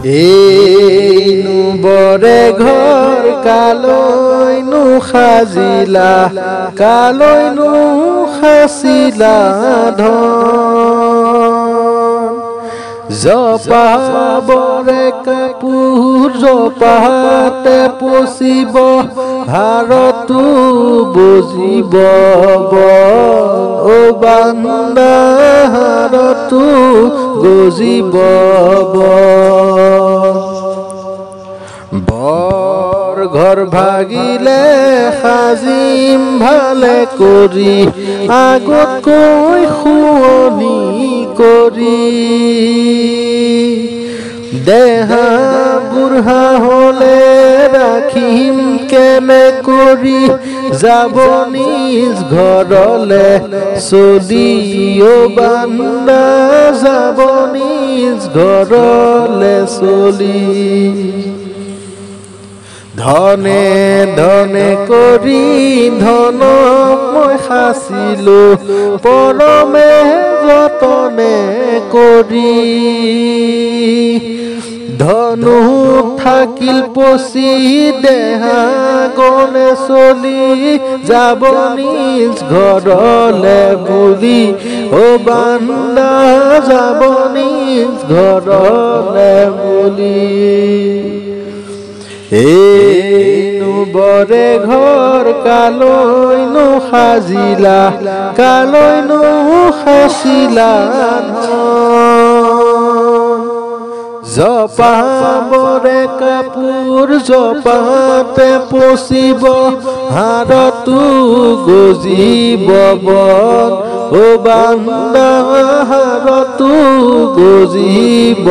এইনো বৰে ঘৰ কালৈনো সাজিলা কালৈনো সাচিলা ধন জপা বৰে কাপোৰ জপাতে পচিব হাৰতো বজিব ও বান্দা হাৰতো গজিব বৰ ঘৰ ভাগিলে সাজিম ভালে কৰি আগতকৈ শুৱনি কৰি দেহা বুঢ়া হলে ৰাখিম কেনে কৰি যাব নিজ ঘৰলে চলি ও বান্দা যাব নিজ ঘৰলে চলি ধনে ধনে কৰি ধনক মই সাচিলো পৰমে যতনে কৰি ধনু থাকিল পচি দেহা গনে চলি যাব নিজ ঘৰলে বুলি ও বান্দা যাব নিজ ঘৰলে বুলি এইনো বৰে ঘৰ কালৈনো সাজিলা কালৈনো সাচিলা জপা বৰে কাপোৰ জপাতে পচিব হাৰতো গজিব ও বান্দা হাৰতো গজিব